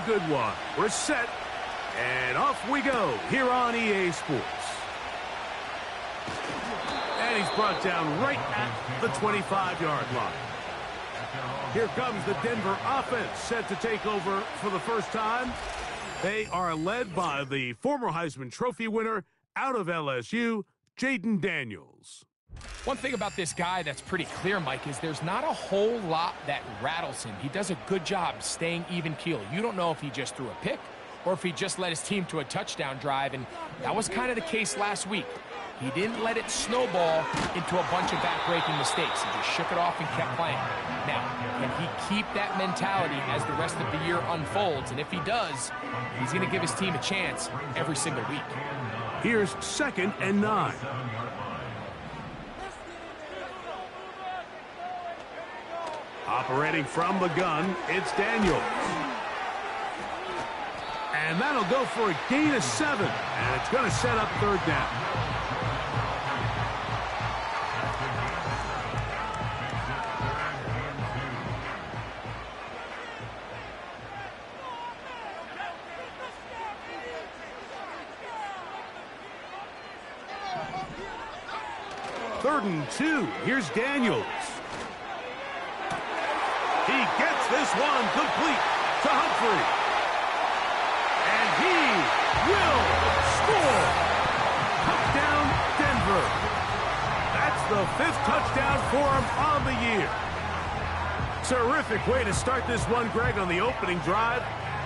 good one. We're set, and off we go here on EA Sports. And he's brought down right at the 25-yard line. Here comes the Denver offense set to take over for the first time. They are led by the former Heisman Trophy winner out of LSU, Jaden Daniels. One thing about this guy that's pretty clear, Mike, is there's not a whole lot that rattles him. He does a good job staying even-keeled. You don't know if he just threw a pick or if he just led his team to a touchdown drive, and that was kind of the case last week. He didn't let it snowball into a bunch of back-breaking mistakes. He just shook it off and kept playing. Now, can he keep that mentality as the rest of the year unfolds? And if he does, he's going to give his team a chance every single week. Here's 2nd and 9. Operating from the gun, it's Daniels. And that'll go for a gain of 7. And it's going to set up 3rd down. Third and 2. Here's Daniels. He gets this one complete to Humphrey. And he will score. Touchdown, Denver. That's the 5th touchdown for him on the year. Terrific way to start this one, Greg, on the opening drive.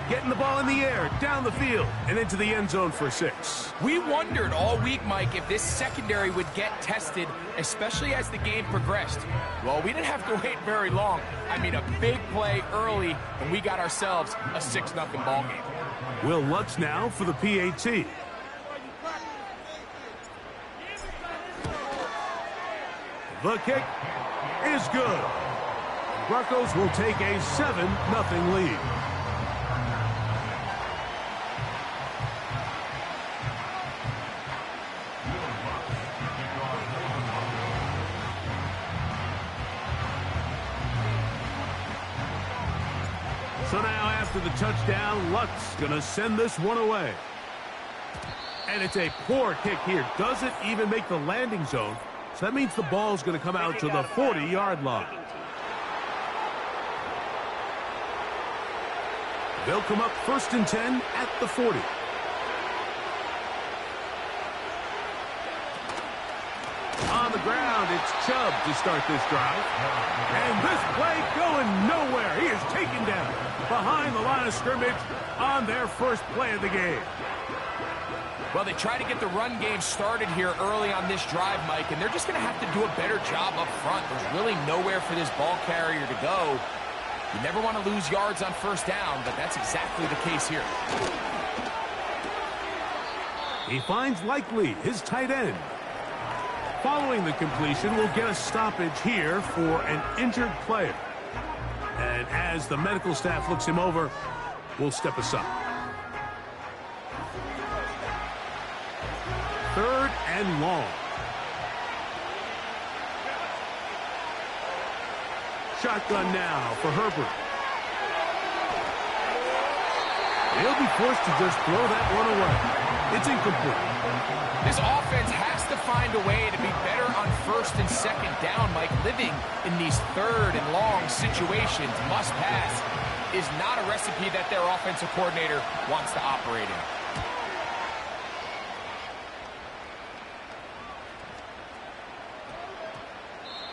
Getting the ball in the air, down the field, and into the end zone for 6. We wondered all week, Mike, if this secondary would get tested, especially as the game progressed. Well, we didn't have to wait very long. I mean, a big play early, and we got ourselves a 6-0 ball game. Will Lutz now for the PAT. The kick is good. Broncos will take a 7-0 lead. So now after the touchdown, Lutz going to send this one away. And it's a poor kick here. Doesn't even make the landing zone. So that means the ball's going to come out to the 40-yard line. They'll come up 1st and 10 at the 40. On the ground, it's Chubb to start this drive. And this play going nowhere. He is taken down behind the line of scrimmage on their first play of the game. Well, they try to get the run game started here early on this drive, Mike, and they're just going to have to do a better job up front. There's really nowhere for this ball carrier to go. You never want to lose yards on 1st down, but that's exactly the case here. He finds Likely, his tight end. Following the completion, we'll get a stoppage here for an injured player. And as the medical staff looks him over, we'll step aside. 3rd and long. Shotgun now for Herbert. He'll be forced to just throw that one away. It's incomplete. This offense has to find a way to be better on 1st and 2nd down, Mike. Living in these 3rd and long situations, must pass, is not a recipe that their offensive coordinator wants to operate in.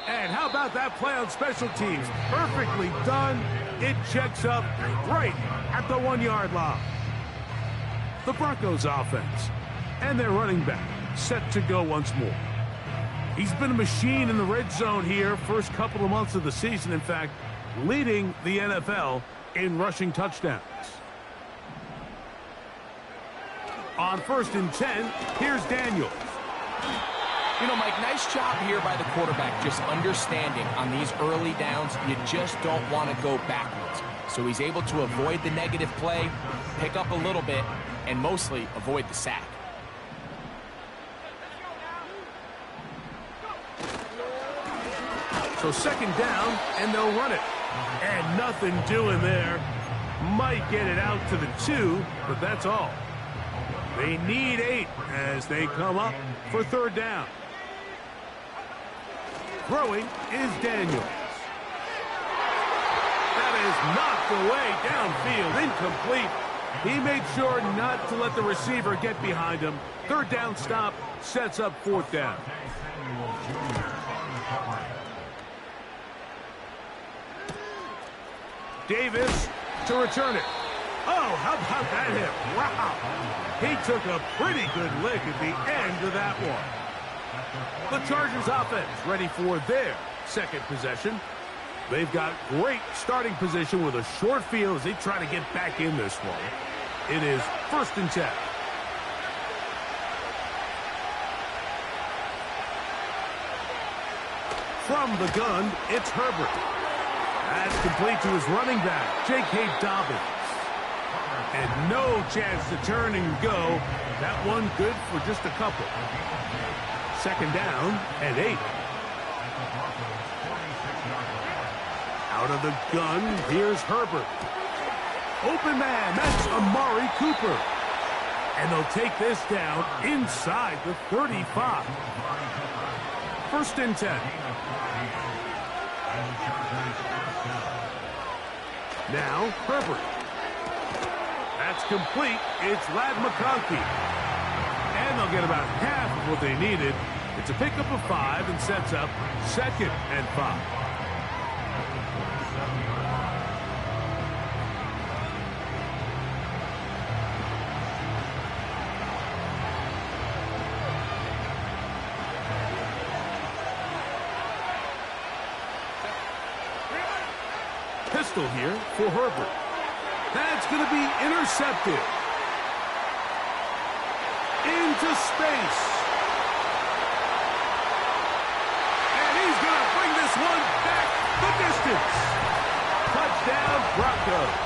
And how about that play on special teams? Perfectly done. It checks up right at the 1-yard line. The Broncos offense and their running back set to go once more. He's been a machine in the red zone here first couple of months of the season. In fact, leading the NFL in rushing touchdowns. On 1st and 10, here's Daniels. You know, Mike, nice job here by the quarterback, just understanding on these early downs, you just don't want to go backwards. So he's able to avoid the negative play, pick up a little bit, and mostly avoid the sack. So 2nd down, and they'll run it. And nothing doing there. Might get it out to the 2, but that's all. They need 8 as they come up for third down. Throwing is Daniels. That is knocked away downfield, incomplete. He made sure not to let the receiver get behind him. Third down stop sets up fourth down. Davis to return it. Oh, how about that hit? Wow. He took a pretty good lick at the end of that one. The Chargers offense ready for their second possession. They've got great starting position with a short field as they try to get back in this one. It is 1st and 10. From the gun, it's Herbert. That's complete to his running back, J.K. Dobbins. And no chance to turn and go. That one good for just a couple. Second down and 8. Out of the gun, here's Herbert. Open man, that's Amari Cooper. And they'll take this down inside the 35. 1st and 10. Now, Herbert. That's complete. It's Ladd McConkey. And they'll get about half of what they needed. It's a pickup of 5 and sets up 2nd and 5. Pistol here for Herbert. That's going to be intercepted. Into space. And he's going to bring this one back the distance. Touchdown, Broncos.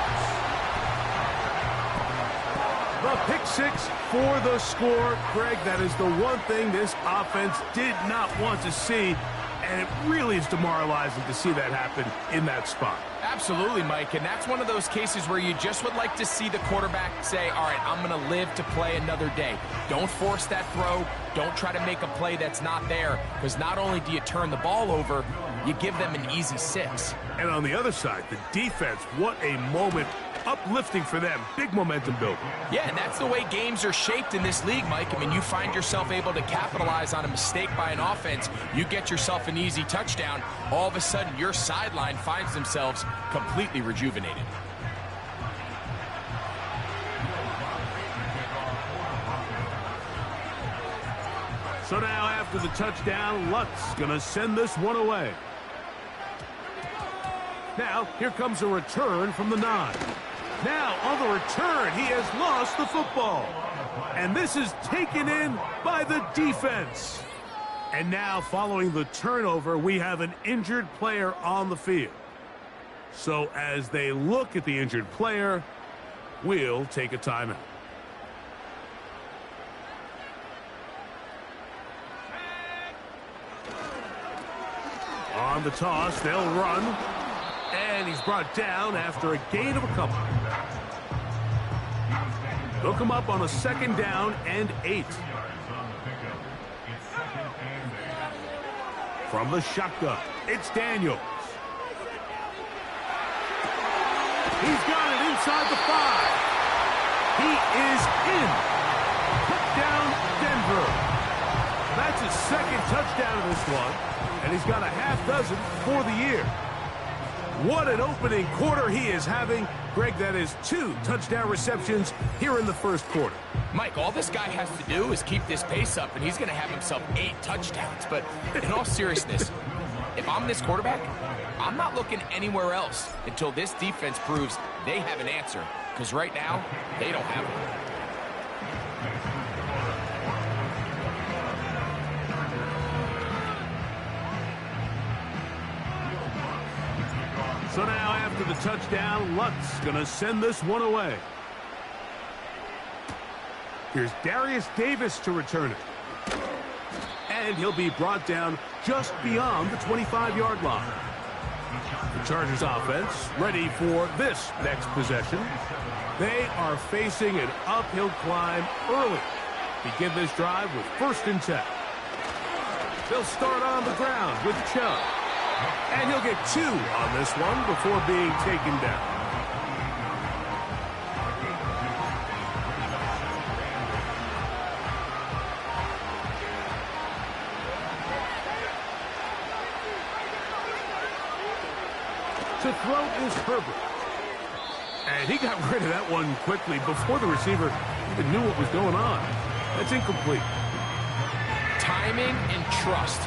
The pick 6 for the score. Greg, that is the one thing this offense did not want to see. And it really is demoralizing to see that happen in that spot. Absolutely, Mike, and that's one of those cases where you just would like to see the quarterback say, all right, I'm going to live to play another day. Don't force that throw. Don't try to make a play that's not there, because not only do you turn the ball over, you give them an easy 6. And on the other side, the defense, what a moment. Uplifting for them. Big momentum building. Yeah, and that's the way games are shaped in this league, Mike. I mean, you find yourself able to capitalize on a mistake by an offense. You get yourself an easy touchdown. All of a sudden, your sideline finds themselves completely rejuvenated. So now after the touchdown, Lutz going to send this one away. Now, here comes a return from the 9. Now, on the return, he has lost the football. And this is taken in by the defense. And now, following the turnover, we have an injured player on the field. So as they look at the injured player, we'll take a timeout. On the toss, they'll run. And he's brought down after a gain of a couple. They'll come up on a 2nd down and 8. From the shotgun, it's Daniels. He's got it inside the 5. He is in. Touchdown, Denver. That's his 2nd touchdown of this one. And he's got a half dozen for the year. What an opening quarter he is having. Greg, that is 2 touchdown receptions here in the 1st quarter. Mike, all this guy has to do is keep this pace up, and he's going to have himself 8 touchdowns. But in all seriousness, if I'm this quarterback, I'm not looking anywhere else until this defense proves they have an answer. Because right now, they don't have one. So now after the touchdown, Lutz going to send this one away. Here's Darius Davis to return it. And he'll be brought down just beyond the 25-yard line. Chargers offense ready for this next possession. They are facing an uphill climb early. Begin this drive with 1st and 10. They'll start on the ground with Chubb. And he'll get 2 on this one before being taken down. To throw is Herbert. And he got rid of that one quickly before the receiver even knew what was going on. That's incomplete. Timing and trust,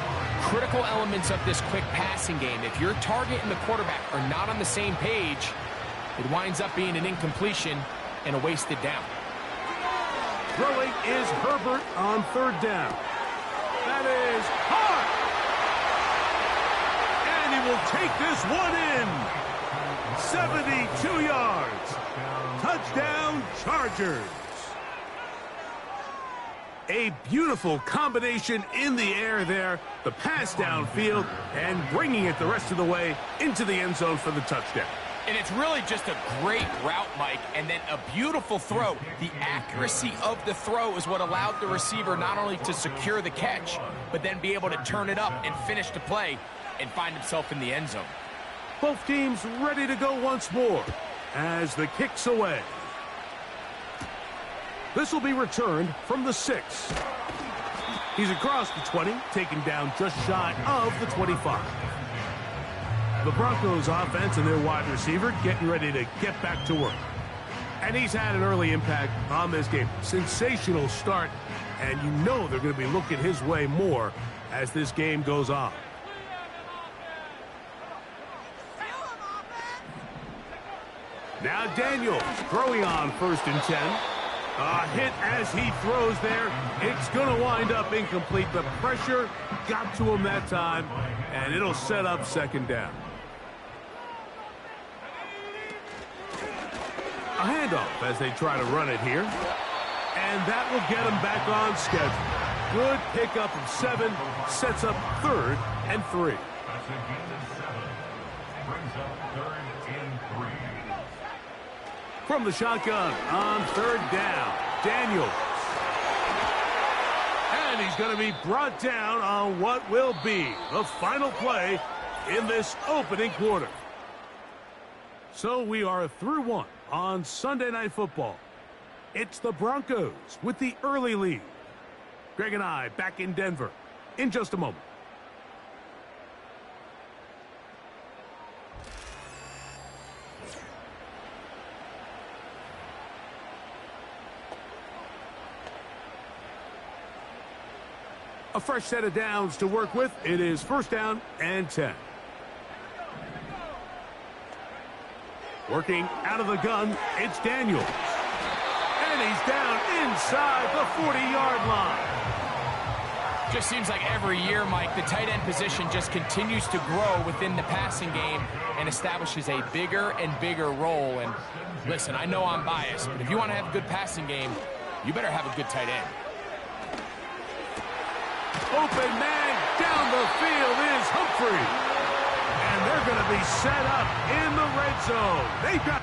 critical elements of this quick passing game. If your target and the quarterback are not on the same page, it winds up being an incompletion and a wasted down. Throwing is Herbert on 3rd down. That is hard. And he will take this one in. 72 yards. Touchdown, Chargers. A beautiful combination in the air there. The pass downfield and bringing it the rest of the way into the end zone for the touchdown. And it's really just a great route, Mike, and then a beautiful throw. The accuracy of the throw is what allowed the receiver not only to secure the catch, but then be able to turn it up and finish the play and find himself in the end zone. Both teams ready to go once more as the kick's away. This will be returned from the 6. He's across the 20, taken down just shy of the 25. The Broncos offense and their wide receiver getting ready to get back to work. And he's had an early impact on this game. Sensational start, and you know they're going to be looking his way more as this game goes on. Now Daniels throwing on 1st and 10. A hit as he throws there. It's going to wind up incomplete. The pressure got to him that time, and it'll set up 2nd down. A handoff as they try to run it here. And that will get him back on schedule. Good pickup of 7. Sets up 3rd and 3. From the shotgun on 3rd down, Daniels. And he's going to be brought down on what will be the final play in this opening quarter. So we are through 1 on Sunday Night Football. It's the Broncos with the early lead. Greg and I back in Denver in just a moment. A fresh set of downs to work with. It is 1st down and 10. Working out of the gun, it's Daniels. And he's down inside the 40-yard line. Just seems like every year, Mike, the tight end position just continues to grow within the passing game and establishes a bigger and bigger role. And listen, I know I'm biased, but if you want to have a good passing game, you better have a good tight end. Open man down the field is Humphrey. And they're going to be set up in the red zone. They've got...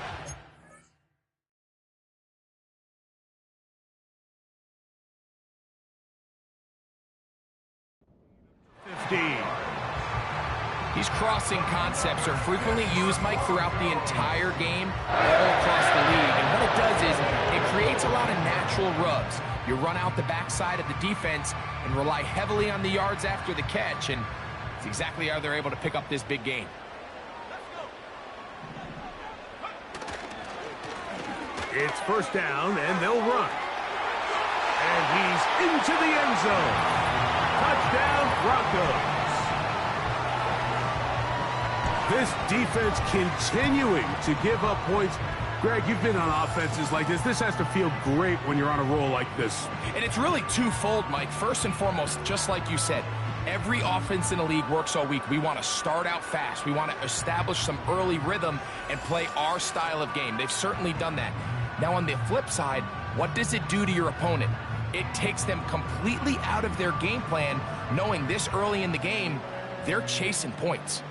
These crossing concepts are frequently used, Mike, throughout the entire game, all across the league. And what it does is it creates a lot of natural rubs. You run out the backside of the defense and rely heavily on the yards after the catch, and it's exactly how they're able to pick up this big gain. It's 1st down, and they'll run. And he's into the end zone. Touchdown, Broncos. This defense continuing to give up points. Greg, you've been on offenses like this. This has to feel great when you're on a roll like this. And it's really twofold, Mike. First and foremost, just like you said, every offense in the league works all week. We want to start out fast. We want to establish some early rhythm and play our style of game. They've certainly done that. Now, on the flip side, what does it do to your opponent? It takes them completely out of their game plan, knowing this early in the game, they're chasing points.